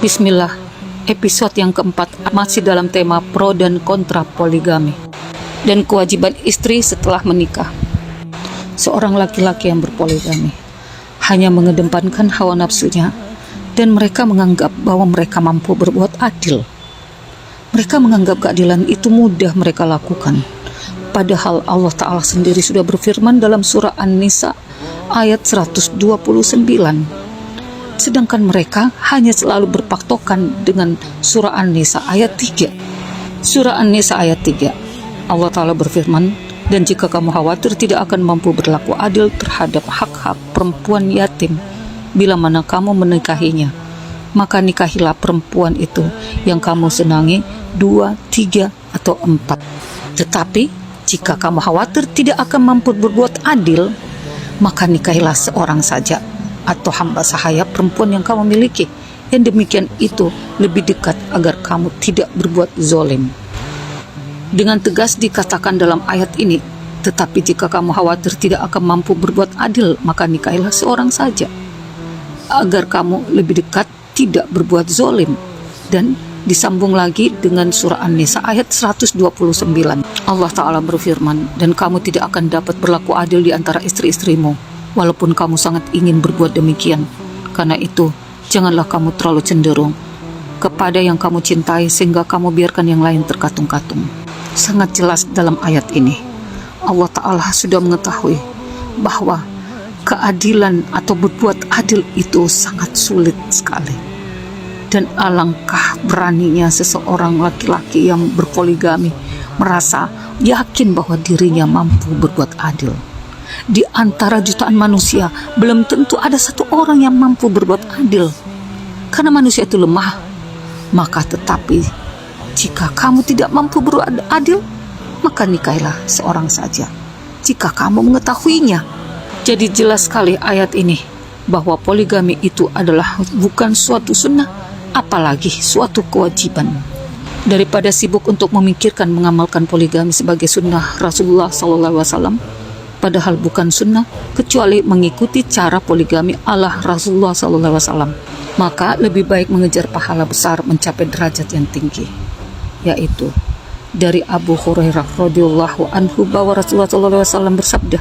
Bismillah, episode yang keempat masih dalam tema pro dan kontra poligami dan kewajiban istri setelah menikah. Seorang laki-laki yang berpoligami hanya mengedepankan hawa nafsunya dan mereka menganggap bahwa mereka mampu berbuat adil. Mereka menganggap keadilan itu mudah mereka lakukan. Padahal Allah Ta'ala sendiri sudah berfirman dalam surah An-Nisa ayat 129. Sedangkan mereka hanya selalu berpatokan dengan surah An-Nisa ayat 3. Surah An-Nisa ayat 3, Allah Ta'ala berfirman, dan jika kamu khawatir tidak akan mampu berlaku adil terhadap hak-hak perempuan yatim, bila mana kamu menikahinya, maka nikahilah perempuan itu yang kamu senangi 2, 3, atau 4. Tetapi jika kamu khawatir tidak akan mampu berbuat adil, maka nikahilah seorang saja atau hamba sahaya perempuan yang kamu miliki. Yang demikian itu lebih dekat agar kamu tidak berbuat zalim. Dengan tegas dikatakan dalam ayat ini, tetapi jika kamu khawatir tidak akan mampu berbuat adil, maka nikahilah seorang saja agar kamu lebih dekat tidak berbuat zalim. Dan disambung lagi dengan surah An-Nisa ayat 129. Allah Ta'ala berfirman, dan kamu tidak akan dapat berlaku adil di antara istri-istrimu, walaupun kamu sangat ingin berbuat demikian. Karena itu, janganlah kamu terlalu cenderung kepada yang kamu cintai sehingga kamu biarkan yang lain terkatung-katung. Sangat jelas dalam ayat ini, Allah Ta'ala sudah mengetahui bahwa keadilan atau berbuat adil itu sangat sulit sekali. Dan alangkah beraninya seseorang laki-laki yang berpoligami merasa yakin bahwa dirinya mampu berbuat adil. Di antara jutaan manusia, belum tentu ada satu orang yang mampu berbuat adil. Karena manusia itu lemah. Maka tetapi, jika kamu tidak mampu berbuat adil, maka nikahilah seorang saja, jika kamu mengetahuinya. Jadi jelas sekali ayat ini, bahwa poligami itu adalah bukan suatu sunnah, apalagi suatu kewajiban. Daripada sibuk untuk memikirkan mengamalkan poligami sebagai sunnah Rasulullah SAW, padahal bukan sunnah kecuali mengikuti cara poligami ala Rasulullah SAW, maka lebih baik mengejar pahala besar mencapai derajat yang tinggi, yaitu dari Abu Hurairah radhiyallahu anhu bahwa Rasulullah SAW bersabda,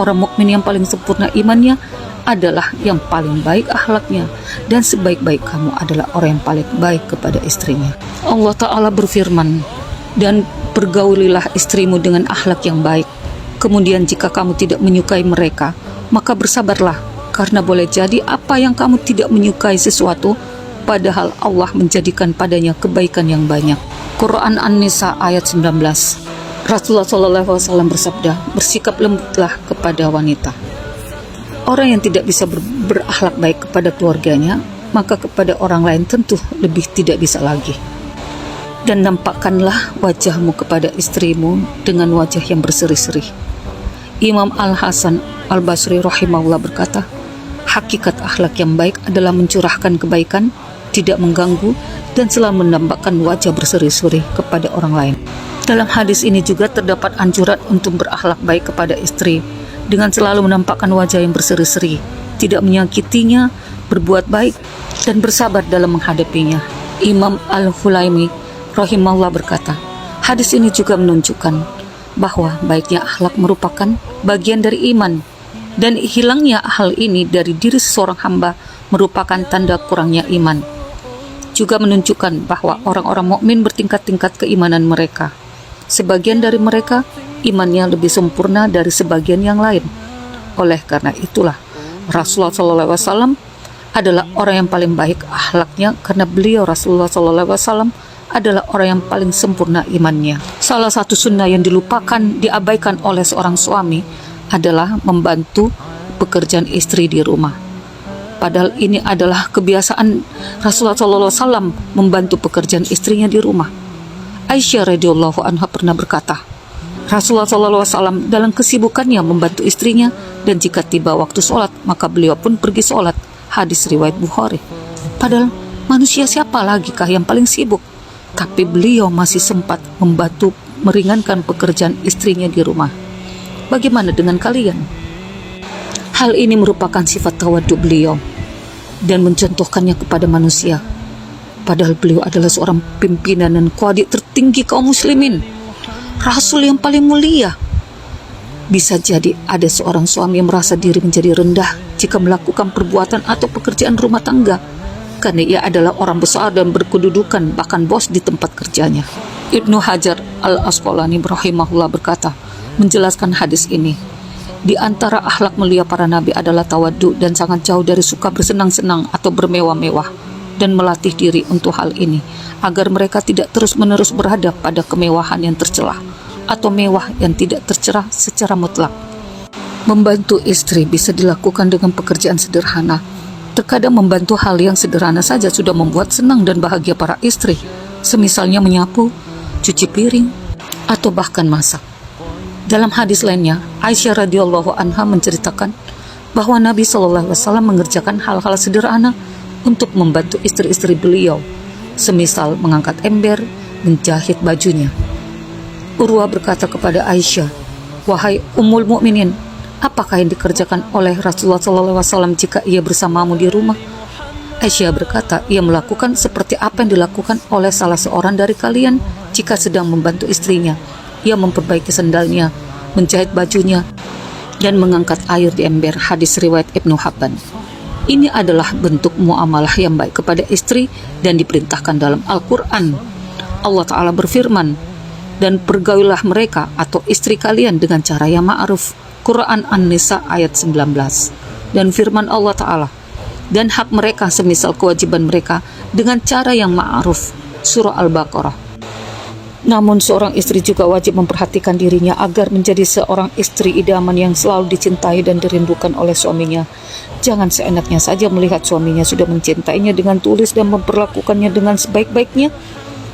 orang mukmin yang paling sempurna imannya adalah yang paling baik akhlaknya, dan sebaik-baik kamu adalah orang yang paling baik kepada istrinya. Allah Ta'ala berfirman, dan pergaulilah istrimu dengan akhlak yang baik. Kemudian jika kamu tidak menyukai mereka, maka bersabarlah, karena boleh jadi apa yang kamu tidak menyukai sesuatu, padahal Allah menjadikan padanya kebaikan yang banyak. Quran An-Nisa ayat 19. Rasulullah SAW bersabda, bersikap lembutlah kepada wanita. Orang yang tidak bisa berakhlak baik kepada keluarganya, maka kepada orang lain tentu lebih tidak bisa lagi. Dan nampakkanlah wajahmu kepada istrimu dengan wajah yang berseri-seri. Imam Al-Hasan Al-Basri rahimahullah berkata, hakikat akhlak yang baik adalah mencurahkan kebaikan, tidak mengganggu, dan selalu menampakkan wajah berseri-seri kepada orang lain. Dalam hadis ini juga terdapat anjuran untuk berakhlak baik kepada istri, dengan selalu menampakkan wajah yang berseri-seri, tidak menyakitinya, berbuat baik, dan bersabar dalam menghadapinya. Imam Al-Hulaimi rahimahullah berkata, hadis ini juga menunjukkan bahwa baiknya akhlak merupakan bagian dari iman, dan hilangnya hal ini dari diri seseorang hamba merupakan tanda kurangnya iman. Juga menunjukkan bahwa orang-orang mukmin bertingkat-tingkat keimanan mereka. Sebagian dari mereka imannya lebih sempurna dari sebagian yang lain. Oleh karena itulah Rasulullah SAW adalah orang yang paling baik akhlaknya, karena beliau Rasulullah SAW adalah orang yang paling sempurna imannya. Salah satu sunnah yang diabaikan oleh seorang suami adalah membantu pekerjaan istri di rumah. Padahal ini adalah kebiasaan Rasulullah SAW membantu pekerjaan istrinya di rumah. Aisyah radhiyallahu anha pernah berkata, Rasulullah SAW dalam kesibukannya membantu istrinya, dan jika tiba waktu sholat, maka beliau pun pergi sholat. Hadis riwayat Bukhari. Padahal manusia siapa lagi kah yang paling sibuk? Tapi beliau masih sempat membantu meringankan pekerjaan istrinya di rumah. Bagaimana dengan kalian? Hal ini merupakan sifat tawadhu beliau dan mencontohkannya kepada manusia. padahal beliau adalah seorang pimpinan dan qadi tertinggi kaum muslimin, rasul yang paling mulia. Bisa jadi ada seorang suami yang merasa diri menjadi rendah jika melakukan perbuatan atau pekerjaan rumah tangga, karena ia adalah orang besar dan berkedudukan, bahkan bos di tempat kerjanya. Ibnu Hajar al-Asqalani rahimahullah berkata, menjelaskan hadis ini, di antara akhlak mulia para nabi adalah tawaddu dan sangat jauh dari suka bersenang-senang atau bermewah-mewah, dan melatih diri untuk hal ini agar mereka tidak terus-menerus berada pada kemewahan yang tercela atau mewah yang tidak tercerah secara mutlak. Membantu istri bisa dilakukan dengan pekerjaan sederhana. Terkadang membantu hal yang sederhana saja sudah membuat senang dan bahagia para istri, semisalnya menyapu, cuci piring, atau bahkan masak. Dalam hadis lainnya, Aisyah radhiyallahu anha menceritakan bahwa Nabi SAW mengerjakan hal-hal sederhana untuk membantu istri-istri beliau, semisal mengangkat ember, menjahit bajunya. Urwah berkata kepada Aisyah, "Wahai Ummul Mukminin, apakah yang dikerjakan oleh Rasulullah SAW jika ia bersamamu di rumah?" Aisyah berkata, ia melakukan seperti apa yang dilakukan oleh salah seorang dari kalian jika sedang membantu istrinya. Ia memperbaiki sandalnya, menjahit bajunya, dan mengangkat air di ember. Hadis riwayat Ibnu Hibban. Ini adalah bentuk muamalah yang baik kepada istri dan diperintahkan dalam Al-Quran. Allah Ta'ala berfirman, dan pergaulilah mereka atau istri kalian dengan cara yang ma'ruf. Quran An-Nisa ayat 19. Dan firman Allah Ta'ala, dan hak mereka semisal kewajiban mereka dengan cara yang ma'ruf. Surah Al-Baqarah. Namun seorang istri juga wajib memperhatikan dirinya agar menjadi seorang istri idaman yang selalu dicintai dan dirindukan oleh suaminya. Jangan seenaknya saja melihat suaminya sudah mencintainya dengan tulus dan memperlakukannya dengan sebaik-baiknya,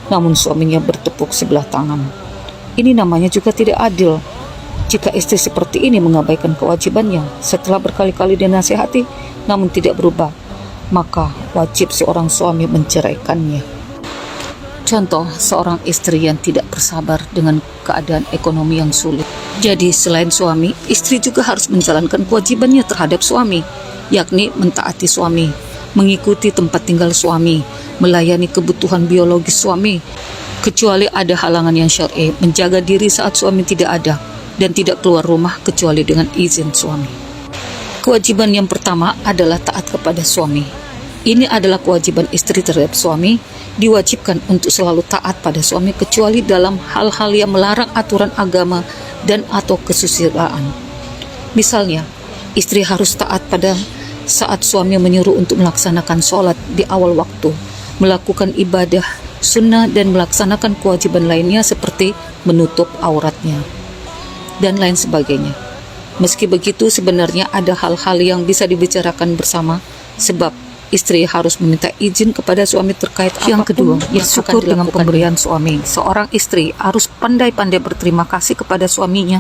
namun suaminya bertepuk sebelah tangan. Ini namanya juga tidak adil. Jika istri seperti ini mengabaikan kewajibannya setelah berkali-kali dinasihati namun tidak berubah, maka wajib seorang suami menceraikannya. Contoh, seorang istri yang tidak bersabar dengan keadaan ekonomi yang sulit. Jadi selain suami, istri juga harus menjalankan kewajibannya terhadap suami, yakni mentaati suami, mengikuti tempat tinggal suami, melayani kebutuhan biologis suami, kecuali ada halangan yang syar'i, menjaga diri saat suami tidak ada, dan tidak keluar rumah kecuali dengan izin suami. Kewajiban yang pertama adalah taat kepada suami. Ini adalah kewajiban istri terhadap suami, diwajibkan untuk selalu taat pada suami kecuali dalam hal-hal yang melarang aturan agama dan atau kesusilaan. Misalnya, istri harus taat pada saat suami menyuruh untuk melaksanakan sholat di awal waktu, melakukan ibadah sunnah dan melaksanakan kewajiban lainnya seperti menutup auratnya dan lain sebagainya. Meski begitu, sebenarnya ada hal-hal yang bisa dibicarakan bersama, sebab istri harus meminta izin kepada suami terkait yang kedua, bersyukur dengan pemberian suami. Seorang istri harus pandai-pandai berterima kasih kepada suaminya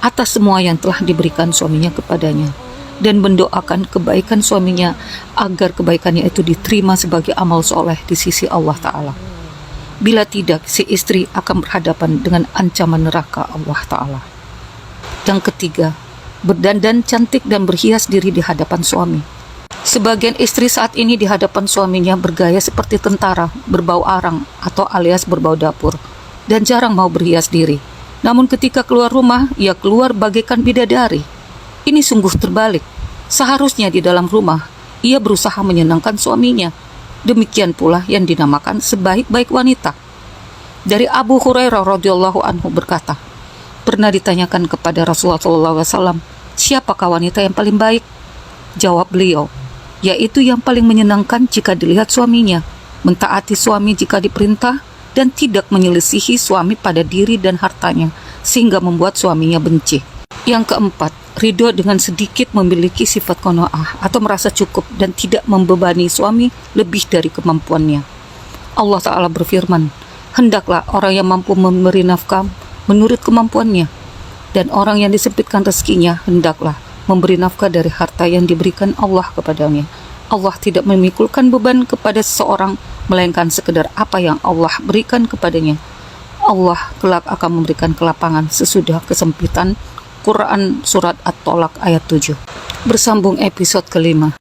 atas semua yang telah diberikan suaminya kepadanya, dan mendoakan kebaikan suaminya agar kebaikannya itu diterima sebagai amal soleh di sisi Allah Ta'ala. Bila tidak, si istri akan berhadapan dengan ancaman neraka Allah Ta'ala. Yang ketiga, berdandan cantik dan berhias diri di hadapan suami. Sebagian istri saat ini di hadapan suaminya bergaya seperti tentara, berbau arang atau alias berbau dapur, dan jarang mau berhias diri. Namun ketika keluar rumah, ia keluar bagaikan bidadari. Ini sungguh terbalik. Seharusnya di dalam rumah, ia berusaha menyenangkan suaminya. Demikian pula yang dinamakan sebaik-baik wanita. Dari Abu Hurairah radhiyallahu anhu berkata, pernah ditanyakan kepada Rasulullah SAW, siapakah wanita yang paling baik? Jawab beliau, yaitu yang paling menyenangkan jika dilihat suaminya, mentaati suami jika diperintah, dan tidak menyelisihi suami pada diri dan hartanya, sehingga membuat suaminya benci. Yang keempat, ridho dengan sedikit, memiliki sifat qanaah atau merasa cukup dan tidak membebani suami lebih dari kemampuannya. Allah Ta'ala berfirman, hendaklah orang yang mampu memberi nafkah menurut kemampuannya, dan orang yang disempitkan rezekinya hendaklah memberi nafkah dari harta yang diberikan Allah kepadanya. Allah tidak memikulkan beban kepada seseorang, melainkan sekedar apa yang Allah berikan kepadanya. Allah kelak akan memberikan kelapangan sesudah kesempitan. Quran Surat At-Tolak ayat 7. Bersambung episode kelima.